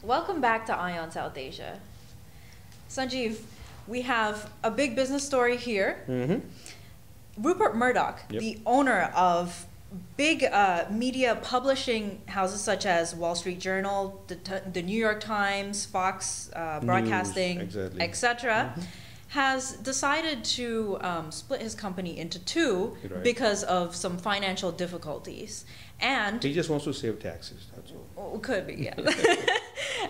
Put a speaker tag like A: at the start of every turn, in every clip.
A: Welcome back to Ion South Asia. Sanjiv, we have a big business story here. Rupert Murdoch, the owner of big media publishing houses such as Wall Street Journal, the New York Times, Fox Broadcasting, etc., has decided to split his company into two because of some financial difficulties. And
B: he just wants to save taxes, that's all.
A: Could be, yeah.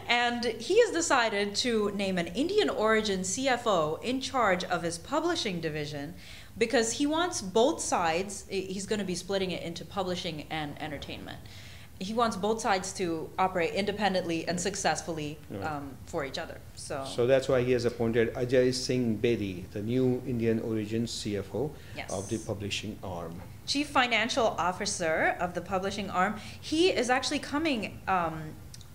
A: And he has decided to name an Indian origin CFO in charge of his publishing division because he wants both sides, he's going to be splitting it into publishing and entertainment. He wants both sides to operate independently and successfully for each other. So
B: that's why he has appointed Ajay Singh Bedi, the new Indian origin CFO of the publishing arm.
A: Chief Financial Officer of the publishing arm. He is actually coming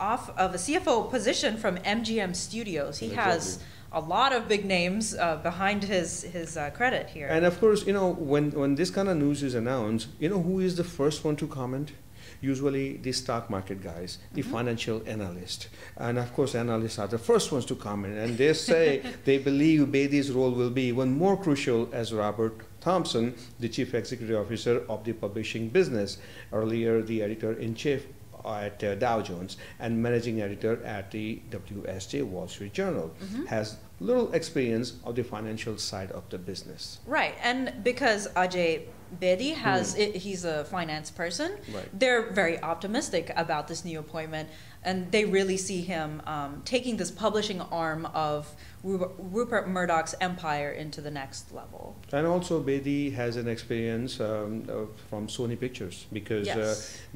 A: off of a CFO position from MGM Studios. He has a lot of big names behind his credit here.
B: And of course, you know, when this kind of news is announced, you know who is the first one to comment? Usually the stock market guys, the financial analysts. And of course, analysts are the first ones to comment. And they say they believe Bedi's role will be even more crucial as Robert Thompson, the chief executive officer of the publishing business, earlier the editor-in-chief at Dow Jones and managing editor at the WSJ Wall Street Journal, has little experience of the financial side of the business.
A: Right, and because Ajay Bedi has, he's a finance person, they're very optimistic about this new appointment, and they really see him taking this publishing arm of Rupert Murdoch's empire into the next level.
B: And also Bedi has an experience from Sony Pictures, because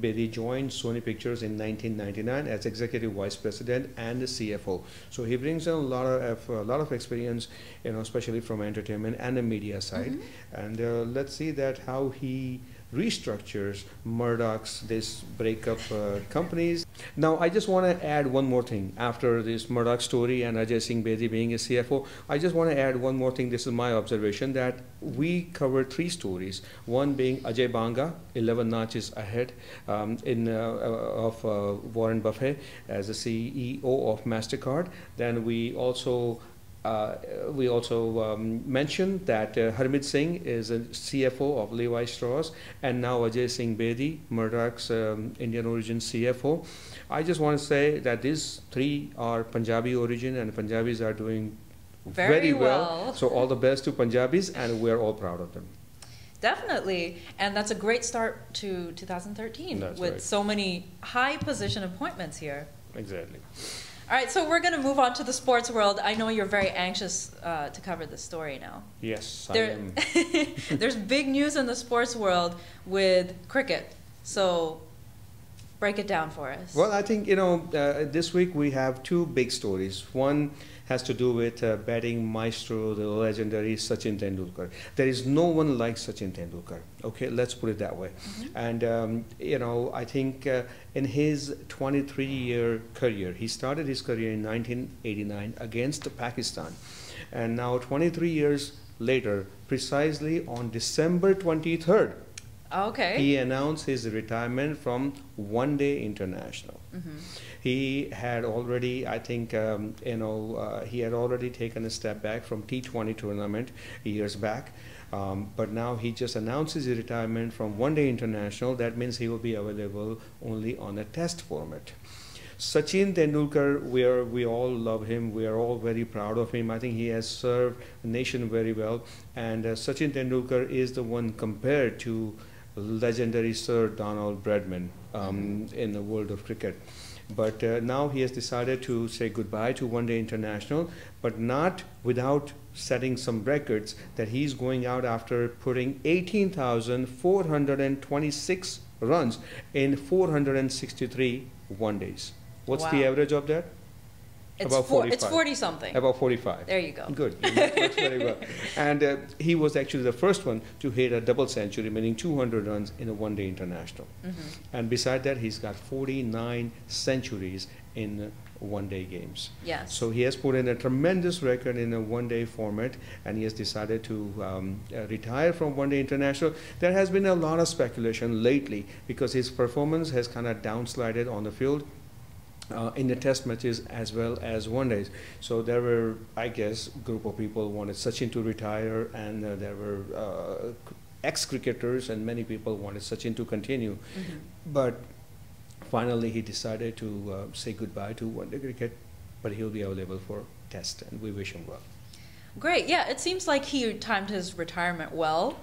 B: Bedi joined Sony Pictures in 1999 as executive vice president and the CFO. So he brings a lot of experience, you know, especially from entertainment and the media side. And let's see that how he restructures Murdoch's this breakup companies. Now I just want to add one more thing after this Murdoch story and Ajay Singh Bedi being a CFO. I just want to add one more thing. This is my observation, that we covered three stories. One being Ajay Banga, 11 notches ahead of Warren Buffett as the CEO of MasterCard. Then we also mentioned that Harmeet Singh is a CFO of Levi Strauss, and now Ajay Singh Bedi, Murdoch's Indian origin CFO. I just want to say that these three are Punjabi origin, and Punjabis are doing very well. So all the best to Punjabis, and we're all proud of them.
A: Definitely, and that's a great start to 2013 with so many high position appointments here.
B: Exactly.
A: All right, so we're going to move on to the sports world. I know you're very anxious to cover this story now.
B: Yes, I am.
A: There's big news in the sports world with cricket. So break it down for us.
B: Well, I think, you know, this week we have two big stories. One has to do with batting maestro, the legendary Sachin Tendulkar. There is no one like Sachin Tendulkar. Okay, let's put it that way. And, you know, I think in his 23-year career, he started his career in 1989 against Pakistan. And now 23 years later, precisely on December 23rd, he announced his retirement from one-day international. He had already, I think, you know, he had already taken a step back from T20 tournament years back. But now he just announces his retirement from one-day international. That means he will be available only on a test format. Sachin Tendulkar, we all love him. We are all very proud of him. I think he has served the nation very well. And Sachin Tendulkar is the one compared to legendary Sir Donald Bradman in the world of cricket. But now he has decided to say goodbye to one-day international, but not without setting some records that he's going out after putting 18,426 runs in 463 one-days. What's the average of that?
A: It's about 45. It's 40-something.
B: About 45.
A: There you go.
B: Good. That's very well. And he was actually the first one to hit a double century, meaning 200 runs in a one-day international. And beside that, he's got 49 centuries in one-day games.
A: Yes.
B: So he has put in a tremendous record in a one-day format, and he has decided to retire from one-day international. There has been a lot of speculation lately because his performance has kind of downslided on the field. in the test matches as well as one days. So there were, I guess, group of people wanted Sachin to retire, and there were ex-cricketers and many people wanted Sachin to continue. But finally he decided to say goodbye to one-day cricket, but he'll be available for test, and we wish him well.
A: Great. Yeah, it seems like he timed his retirement well,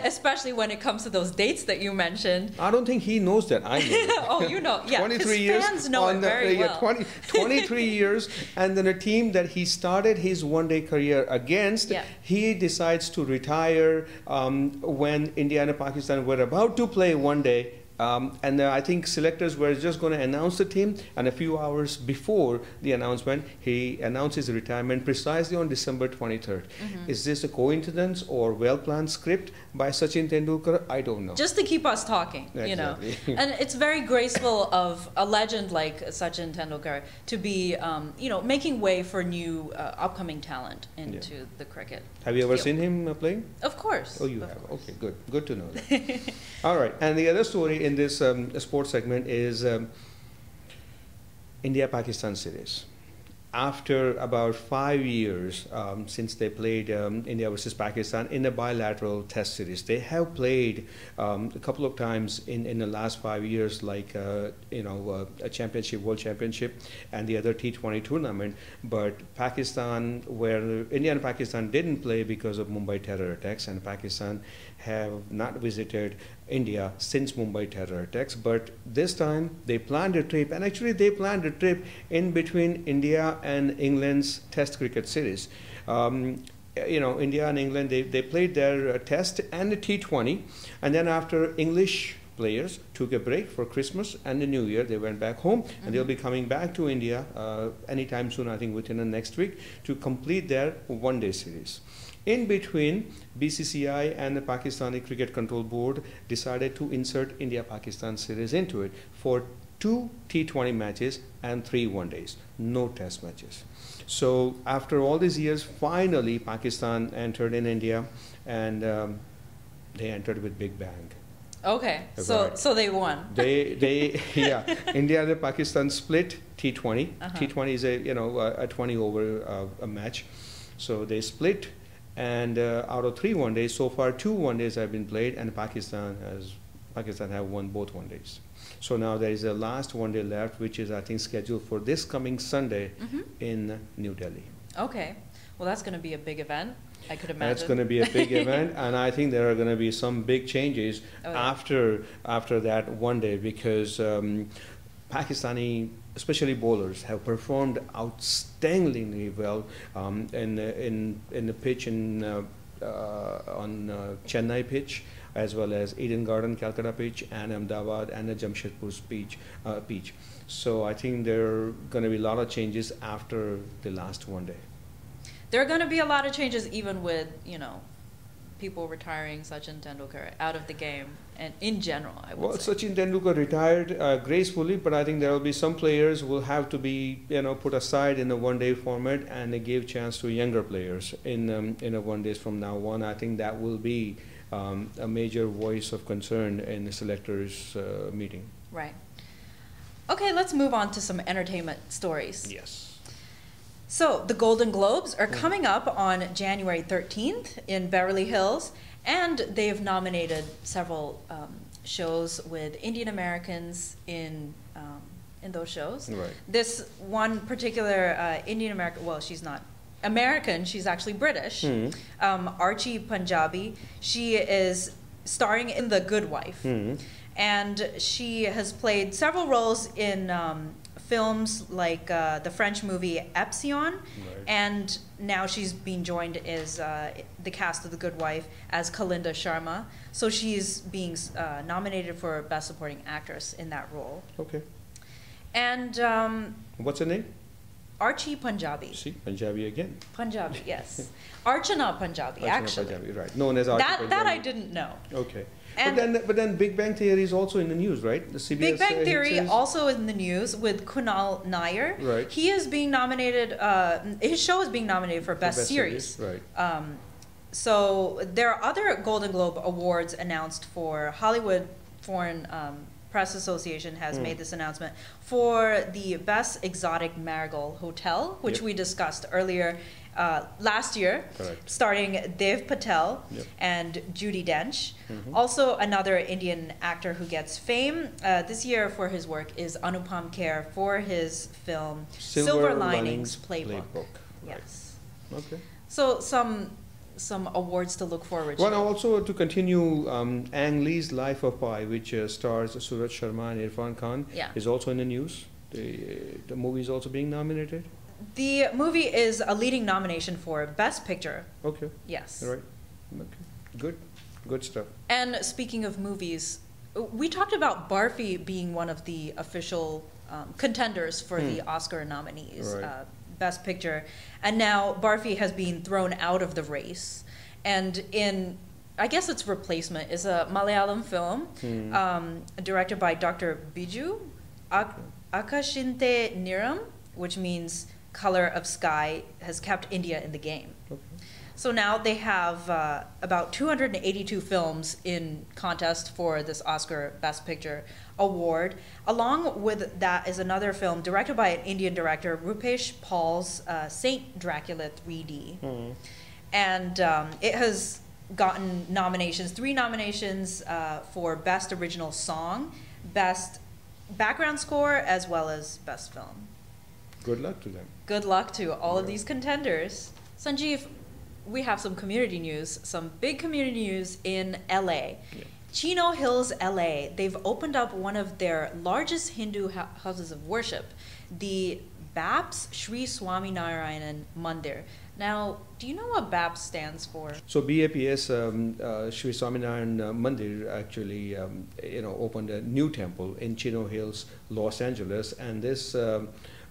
A: especially when it comes to those dates that you mentioned.
B: I don't think he knows that. I know.
A: Oh, you know. Yeah,
B: 23
A: his
B: years
A: fans know it very well.
B: 23 years, and then a team that he started his one-day career against, he decides to retire when India and Pakistan were about to play one day. And I think selectors were just going to announce the team, and a few hours before the announcement, he announced his retirement precisely on December 23rd. Is this a coincidence or well-planned script by Sachin Tendulkar? I don't know.
A: Just to keep us talking, you know. And it's very graceful of a legend like Sachin Tendulkar to be, you know, making way for new upcoming talent into the cricket.
B: Have you ever seen him playing?
A: Of course.
B: Oh, you have. Okay, good. Good to know that. All right. And the other story in this sports segment is India-Pakistan series. After about 5 years since they played India versus Pakistan in a bilateral test series, they have played a couple of times in the last 5 years, like you know, a championship, world championship, and the other T20 tournament. But Pakistan, where India and Pakistan didn't play because of Mumbai terror attacks, and Pakistan have not visited India since Mumbai terror attacks, but this time they planned a trip, and actually they planned a trip in between India and England's Test cricket series. You know, India and England, they played their Test and the T20, and then after English players took a break for Christmas and the New Year, they went back home, and they'll be coming back to India anytime soon, I think within the next week, to complete their one-day series. In between, BCCI and the Pakistani Cricket Control Board decided to insert India-Pakistan series into it for 2 T20 matches and 3 one-days, no test matches. So after all these years, finally Pakistan entered in India, and they entered with big bang.
A: Okay, so they won.
B: Yeah, India and Pakistan split T20. T20 is a, you know, a 20 over a match, so they split. And out of 3 one-days, so far 2 one-days have been played, and Pakistan have won both one-days. So now there is a last one-day left, which is, I think, scheduled for this coming Sunday in New Delhi.
A: Okay, well, that's going to be a big event, I could imagine.
B: That's going to be a big event, and I think there are going to be some big changes after that one day, because Pakistani, especially bowlers, have performed outstandingly well in the pitch on Chennai pitch, as well as Eden Garden, Calcutta pitch, and Ahmedabad and the Jamshedpur pitch. So I think there are going to be a lot of changes after the last one day.
A: There are going to be a lot of changes, even with, you know, people retiring Sachin Tendulkar out of the game, and in general, I would say.
B: Sachin Tendulkar retired gracefully, but I think there will be some players who will have to be, you know, put aside in the one-day format, and they give chance to younger players in a one-days from now on. I think that will be a major voice of concern in the selectors meeting.
A: Right. Okay, let's move on to some entertainment stories.
B: Yes.
A: So the Golden Globes are coming up on January 13th in Beverly Hills, and they've nominated several shows with Indian Americans in those shows.
B: Right.
A: This one particular Indian American, well, she's not American, she's actually British, Archie Punjabi. She is starring in The Good Wife, and she has played several roles in films like the French movie Epsion, and now she's being joined as the cast of The Good Wife as Kalinda Sharma. So she's being nominated for Best Supporting Actress in that role.
B: Okay.
A: And
B: what's her name?
A: Archie Punjabi.
B: See, Punjabi again.
A: Punjabi, yes. Archana Punjabi, actually.
B: Punjabi, right. Known as Archie Punjabi.
A: That I didn't know.
B: Okay. But then Big Bang Theory is also in the news, right? The CBS
A: Big Bang Theory also in the news with Kunal Nair.
B: Right.
A: He is being nominated, his show is being nominated for Best Series.
B: Right.
A: So there are other Golden Globe awards announced for Hollywood Foreign Press Association has made this announcement for the Best Exotic Marigold Hotel, which we discussed earlier last year, starring Dev Patel and Judi Dench. Also, another Indian actor who gets fame this year for his work is Anupam Kher for his film Silver Linings Playbook. Yes.
B: Okay.
A: So some awards to look forward to.
B: Well, also to continue, Ang Lee's Life of Pi, which stars Suraj Sharma and Irfan Khan, is also in the news. The movie is also being nominated.
A: The movie is a leading nomination for Best Picture.
B: Okay.
A: Yes.
B: All right. Okay. Good stuff.
A: And speaking of movies, we talked about Barfi being one of the official contenders for the Oscar nominees, Best Picture, and now Barfi has been thrown out of the race. And in, I guess its replacement is a Malayalam film directed by Dr. Biju Akashinte Niram, which means color of sky, has kept India in the game. Okay. So now they have about 282 films in contest for this Oscar Best Picture award. Along with that is another film directed by an Indian director, Rupesh Paul's Saint Dracula 3D. And it has gotten nominations, 3 nominations for Best Original Song, Best Background Score, as well as Best Film.
B: Good luck to them.
A: Good luck to all of these contenders. Sanjiv, we have some community news, some big community news in LA. Chino Hills, LA, they've opened up one of their largest Hindu houses of worship, the BAPS Sri Swaminarayanan Mandir. Now, do you know what BAPS stands for?
B: So BAPS, Sri Swaminarayan Mandir actually, opened a new temple in Chino Hills, Los Angeles, and this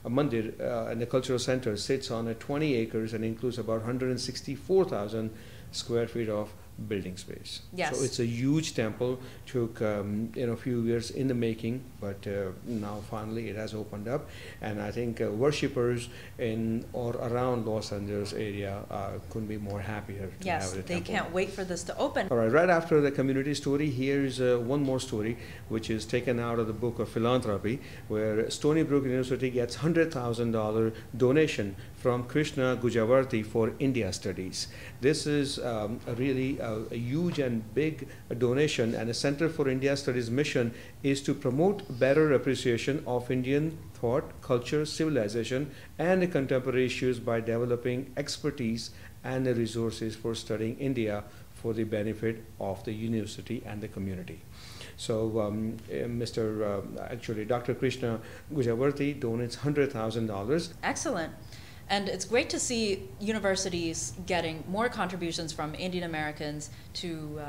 B: Mandir and the cultural center sits on 20 acres and includes about 164,000 square feet of building space.
A: Yes.
B: So it's a huge temple. Took a few years in the making, but now finally it has opened up, and I think worshippers in or around Los Angeles area couldn't be more happier to have the temple.
A: They can't wait for this to open.
B: All right, right after the community story, here's one more story which is taken out of the book of philanthropy, where Stony Brook University gets $100,000 donation from Krishna Gujavarti for India studies. This is really a huge and big donation, and the Center for India Studies mission is to promote better appreciation of Indian thought, culture, civilization, and the contemporary issues by developing expertise and the resources for studying India for the benefit of the university and the community. So Dr. Krishna Gujavarti donates $100,000.
A: Excellent. And it's great to see universities getting more contributions from Indian Americans to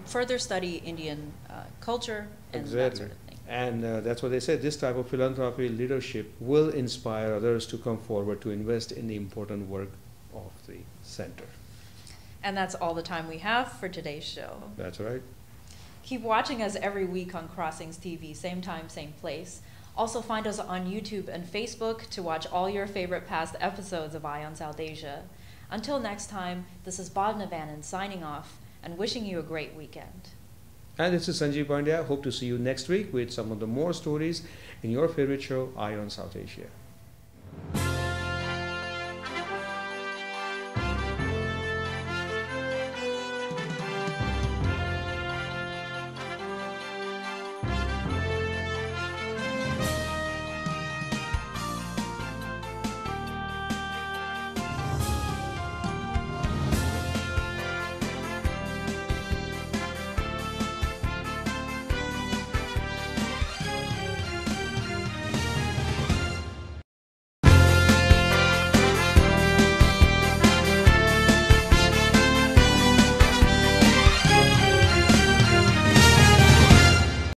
A: further study Indian culture and that sort of thing.
B: And that's what they said. This type of philanthropy leadership will inspire others to come forward to invest in the important work of the center.
A: And that's all the time we have for today's show.
B: That's right.
A: Keep watching us every week on Crossings TV, same time, same place. Also find us on YouTube and Facebook to watch all your favorite past episodes of Eye on South Asia. Until next time, this is Bhavna and Vanan signing off and wishing you a great weekend.
B: And this is Sanjiv Pandya. Hope to see you next week with some of the more stories in your favorite show, Eye on South Asia.